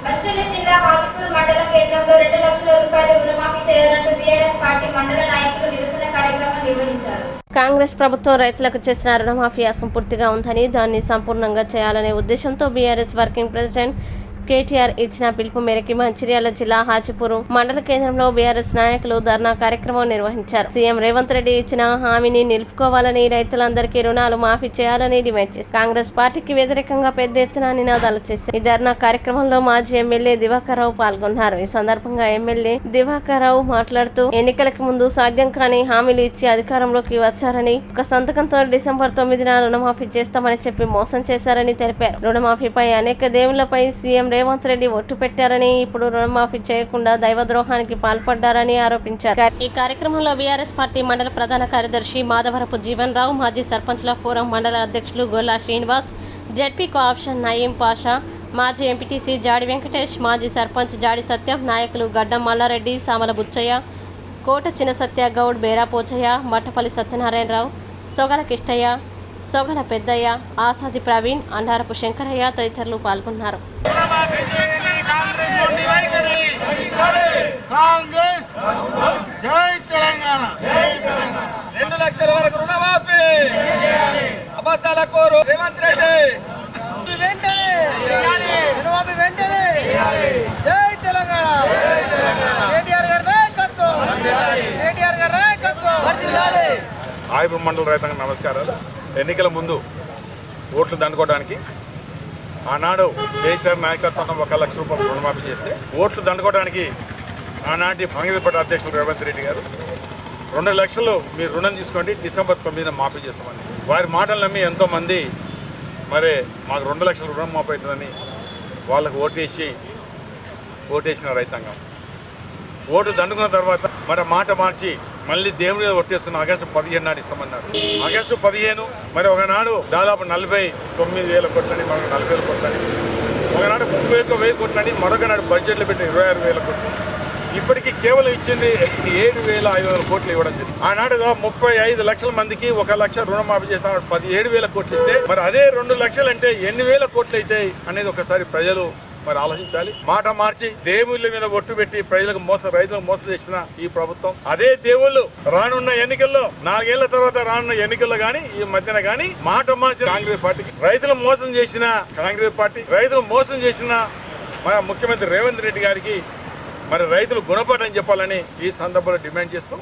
మంచిర్యాల జిల్లా హాజీపూర్ మండల కేంద్రంలో 2 లక్షల రూపాయలు రుణమాఫీ చేయాలంటూ బీఆర్ఎస్ పార్టీ మండల నాయకులు నిరసన కార్యక్రమం నిర్వహించారు. కాంగ్రెస్ ప్రభుత్వం రైతులకు చేసిన రుణమాఫీ అసంపూర్తిగా ఉందని, దాన్ని సంపూర్ణంగా చేయాలనే ఉద్దేశంతో బీఆర్ఎస్ వర్కింగ్ ప్రెసిడెంట్ కేటీఆర్ ఇచ్చిన పిలుపు మేరకు మంచిర్యాల జిల్లా హాజీపూర్ మండల కేంద్రంలో బీఆర్ఎస్ నాయకులు ధర్నా కార్యక్రమం నిర్వహించారు. సీఎం రేవంత్ రెడ్డి ఇచ్చిన హామీని నిలుపుకోవాలని, రైతులందరికీ రుణాలు మాఫీ చేయాలని డిమాండ్ చేశారు. కాంగ్రెస్ పార్టీకి వ్యతిరేకంగా పెద్ద ఎత్తున నినాదాలు చేశారు. ఈ ధర్నా కార్యక్రమంలో మాజీ ఎమ్మెల్యే దివాకర్ రావు పాల్గొన్నారు. ఈ సందర్భంగా ఎమ్మెల్యే దివాకర్ రావు మాట్లాడుతూ, ఎన్నికలకు ముందు సాధ్యం కాని హామీలు ఇచ్చి అధికారంలోకి వచ్చారని, ఒక సంతకంతో డిసెంబర్ 9న రుణమాఫీ చేస్తామని చెప్పి మోసం చేశారని తెలిపారు. రుణమాఫీపై అనేక దేవుళ్లపై సీఎం రేవంత్ రెడ్డి ఒట్టు పెట్టారని, ఇప్పుడు రుణమాఫీ చేయకుండా దైవద్రోహానికి పాల్పడ్డారని ఆరోపించారు. ఈ కార్యక్రమంలో బీఆర్ఎస్ పార్టీ మండల ప్రధాన కార్యదర్శి మాధవరపు జీవన్ రావు, మాజీ సర్పంచ్ల ఫోరం మండల అధ్యక్షులు గొల్లా శ్రీనివాస్, జెడ్పీ కోఆప్షన్ నయీం పాషా, మాజీ ఎంపీటీసీ జాడి వెంకటేష్, మాజీ సర్పంచ్ జాడి సత్యం, నాయకులు గడ్డం మల్లారెడ్డి, సామల బుచ్చయ్య, కోట చిన్న సత్య గౌడ్, బేరా పోచయ్య, మట్టపల్లి సత్యనారాయణరావు, సొగల కిష్టయ్య, సొగల పెద్దయ్య, ఆసాది ప్రవీణ్, అండారపు శంకరయ్య తదితరులు పాల్గొన్నారు. రెండు లక్షల వరకు రుణమాఫీ అబద్ధాల కోరు రేవంత్ రెడ్డి జై తెలంగాణ. హాజీపూర్ మండల రైతాంగ నమస్కారాలు. ఎన్నికల ముందు ఓట్లు దండుకోవడానికి ఆనాడు కేసీఆర్ నాయకత్వం 1 లక్ష రూపాయలు రుణమాఫీ చేస్తే, ఓట్లు దండుకోవడానికి ఆనాటి కాంగ్రెస్ పార్టీ అధ్యక్షుడు రేవంత్ రెడ్డి గారు 2 లక్షలు మీరు రుణం తీసుకోండి, డిసెంబర్ 9న మాఫీ చేస్తామని వారి మాటలు నమ్మి ఎంతోమంది మరి మాకు 2 లక్షల రుణం మాఫీ అవుతుందని వాళ్ళకు ఓటేసిన రైతాంగం ఓటు దండుకున్న తర్వాత మరి మాట మార్చి మళ్ళీ దేవుడి మీద ఒట్టేసుకుని ఆగస్టు 15 నాడు ఇస్తామన్నారు. ఆగస్టు 15 మరి ఒకనాడు దాదాపు 49,000 కోట్లని, మరొక 40,000 కోట్లని, ఒకనాడు 31,000 కోట్లని, మరొక నాడు బడ్జెట్లో పెట్టి 26,000 కోట్లు. ఇప్పటికీ కేవలం ఇచ్చింది 7,500 కోట్లు ఇవ్వడం జరిగింది. ఆనాడు 35 లక్షల మందికి 1 లక్ష రుణమాఫీ చేస్తాం, 17,000 కోట్లు ఇస్తే మరి అదే 2 లక్షలు అంటే ఎన్ని వేల కోట్లు అవుతాయి అనేది ఒకసారి ప్రజలు మరి ఆలోచించాలి. మాట మార్చి దేవుళ్ళ మీద ఒట్టు పెట్టి రైతులకు మోసం చేసిన ఈ ప్రభుత్వం, అదే దేవుళ్ళు రానున్న ఎన్నికల్లో 4 ఏళ్ల తర్వాత రానున్న ఎన్నికల్లో గానీ ఈ మధ్యన గానీ మాట మార్చిన కాంగ్రెస్ పార్టీకి, రైతులు మోసం చేసిన కాంగ్రెస్ పార్టీ, రైతులు మోసం చేసిన మన ముఖ్యమంత్రి రేవంత్ రెడ్డి గారికి మరి రైతులు గుణపాఠం చెప్పాలని ఈ సందర్భంలో డిమాండ్ చేస్తూ,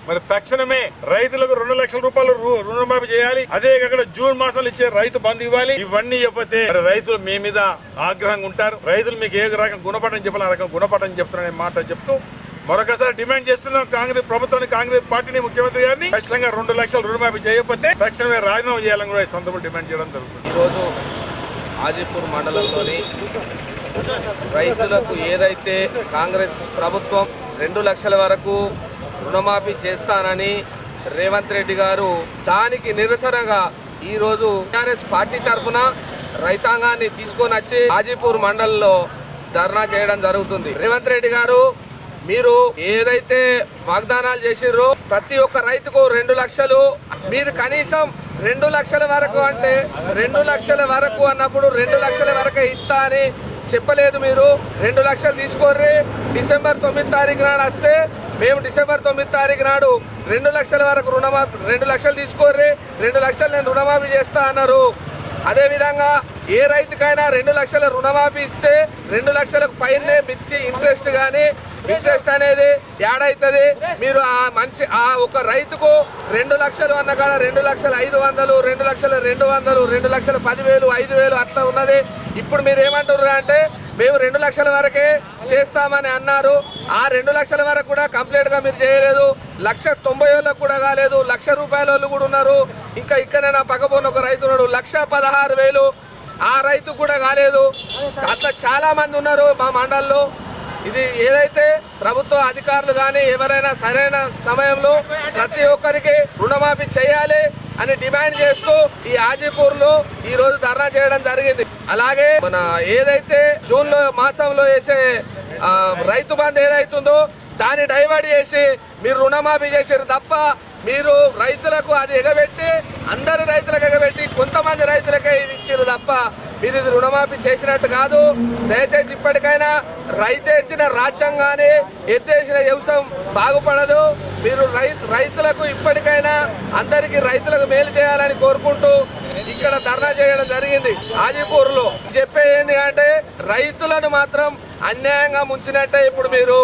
మరి తక్షణమే రైతులకు 2 లక్షల రూపాయలు రుణమాఫీ చేయాలి. అదే కాకుండా జూన్ మాసంలో ఇచ్చే రైతు బంధు ఇవ్వాలి. ఇవన్నీ ఇవ్వకపోతే రైతులు మీ మీద ఆగ్రహంగా ఉంటారు. రైతులు మీకు ఏ రకం గుణపాఠం చెప్పాలి, ఆ రకం గుణపాఠం చెప్తున్నారనే మాట చెప్తూ మరొకసారి డిమాండ్ చేస్తున్నాం కాంగ్రెస్ ప్రభుత్వాన్ని, కాంగ్రెస్ పార్టీని, ముఖ్యమంత్రి గారిని ఖచ్చితంగా 2 లక్షల రుణమాఫీ చేయకపోతే తక్షణమే రాజీనామా చేయాలని కూడా ఈ సందర్భంలో డిమాండ్ చేయడం జరుగుతుంది. ఈరోజు హాజీపూర్ మండలంలోని రైతులకు ఏదైతే కాంగ్రెస్ ప్రభుత్వం 2 లక్షల వరకు రుణమాఫీ చేస్తానని రేవంత్ రెడ్డి గారు, దానికి నిరసనగా ఈరోజు టీఆర్ఎస్ పార్టీ తరఫున రైతాంగాన్ని తీసుకొని వచ్చి హాజీపూర్ మండలంలో ధర్నా చేయడం జరుగుతుంది. రేవంత్ రెడ్డి గారు, మీరు ఏదైతే వాగ్దానాలు చేసిర్రో ప్రతి ఒక్క రైతుకు 2 లక్షలు, మీరు కనీసం 2 లక్షల వరకు అంటే 2 లక్షల వరకు అన్నప్పుడు 2 లక్షల వరకే ఇస్తా అని చెప్పలేదు. మీరు 2 లక్షలు తీసుకోర్రి, డిసెంబర్ 9 తారీఖు నాడు వస్తే మేము డిసెంబర్ 9 తారీఖు నాడు 2 లక్షల వరకు రుణమాఫీ, 2 లక్షలు తీసుకోర్రి, 2 లక్షలు నేను రుణమాఫీ చేస్తా అన్నారు. అదేవిధంగా ఏ రైతుకైనా 2 లక్షల రుణమాఫీ ఇస్తే 2 లక్షలకు పైనే మిత్తి ఇంట్రెస్ట్ కానీ, ఇంట్రెస్ట్ అనేది యాడ్ అవుతుంది. మీరు ఆ ఒక రైతుకు 2 లక్షలు అన్న కాడ 2,500,000, 2,200,000, 2,10,000, 5,000 అట్లా ఉన్నది. ఇప్పుడు మీరు ఏమంటారు అంటే మేము 2 లక్షల వరకే చేస్తామని అన్నారు. ఆ 2 లక్షల వరకు కూడా కంప్లీట్ గా మీరు చేయలేదు. 1,90,000 కూడా కాలేదు, 1,00,000 రూపాయల కూడా ఉన్నారు. ఇంకా ఇక్కడ నా పక్కపోయిన ఒక రైతు ఉన్నాడు, 1,16,000, ఆ రైతు కూడా కాలేదు. అట్లా చాలా మంది ఉన్నారు మా మండల్లో. ఇది ఏదైతే ప్రభుత్వ అధికారులు కానీ ఎవరైనా సరైన సమయంలో ప్రతి ఒక్కరికి రుణమాఫీ చేయాలి అని డిమాండ్ చేస్తూ ఈ హాజీపూర్లో ఈ రోజు ధర్నా చేయడం జరిగింది. అలాగే మన ఏదైతే జూన్ మాసంలో వేసే రైతు బంధు ఏదైతుందో దాన్ని డైవర్ట్ చేసి మీరు రుణమాఫీ చేసారు తప్ప మీరు రైతులకు అది ఎగబెట్టి అందరి రైతులకు ఎగబెట్టి కొంతమంది రైతులకే ఇది ఇచ్చారు తప్ప మీరు ఇది రుణమాఫీ చేసినట్టు కాదు. దయచేసి ఇప్పటికైనా రైతేసిన రాజ్యాంగాన్ని ఎత్తేసిన వ్యవసాయం బాగుపడదు. మీరు రైతులకు ఇప్పటికైనా అందరికీ రైతులకు మేలు చేయాలని కోరుకుంటూ ఇక్కడ ధర్నా చేయడం జరిగింది హాజీపూర్లో. చెప్పేది అంటే రైతులను మాత్రం అన్యాయంగా ముంచినట్టే. ఇప్పుడు మీరు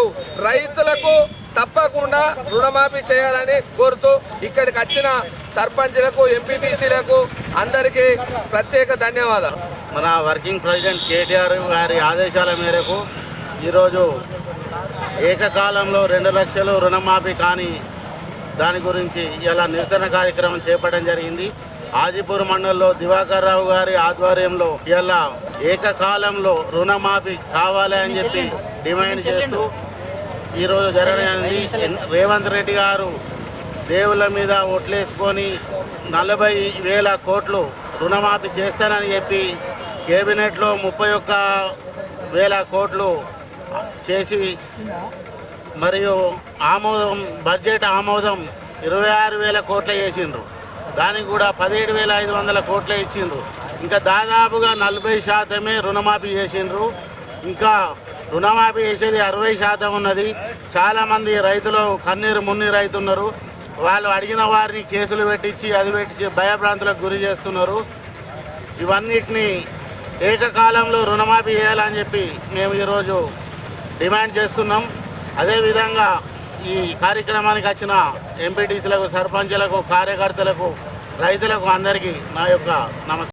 రైతులకు తప్పకుండా రుణమాఫీ చేయాలని కోరుతూ ఇక్కడికి వచ్చిన సర్పంచ్లకు ఎంపీటీసీలకు అందరికీ ప్రత్యేక ధన్యవాదాలు. మన వర్కింగ్ ప్రెసిడెంట్ కేటీఆర్ గారి ఆదేశాల మేరకు ఈరోజు ఏకకాలంలో 2 లక్షలు రుణమాఫీ కానీ దాని గురించి ఇలా నిరసన కార్యక్రమం చేపట్టడం జరిగింది. హాజీపూర్ మండలంలో దివాకర్ రావు గారి ఆధ్వర్యంలో ఇలా ఏకకాలంలో రుణమాఫీ కావాలి అని చెప్పి డిమాండ్ చేస్తూ ఈరోజు జరగడానికి రేవంత్ రెడ్డి గారు దేవుళ్ళ మీద ఓట్లేసుకొని 40,000 కోట్లు రుణమాఫీ చేస్తానని చెప్పి కేబినెట్లో 31,000 కోట్లు చేసి మరియు బడ్జెట్ ఆమోదం 26,000 కోట్ల చేసిండ్రు. దానికి కూడా 17,500 కోట్లే ఇచ్చిండ్రు. ఇంకా దాదాపుగా 40% రుణమాఫీ చేసిండ్రు. ఇంకా రుణమాఫీ చేసేది 60% ఉన్నది. చాలామంది రైతులు కన్నీరు మున్నీరు అవుతున్నారు. వాళ్ళు అడిగిన వారిని కేసులు పెట్టించి అది పెట్టించి భయభ్రాంతులకు గురి చేస్తున్నారు. ఇవన్నిటిని ఏకకాలంలో రుణమాఫీ చేయాలని చెప్పి మేము ఈరోజు డిమాండ్ చేస్తున్నాం. అదేవిధంగా ఈ కార్యక్రమానికి వచ్చిన ఎంపీటీసీలకు, సర్పంచ్లకు, కార్యకర్తలకు, రైతులకు అందరికీ నా యొక్క నమస్కారం.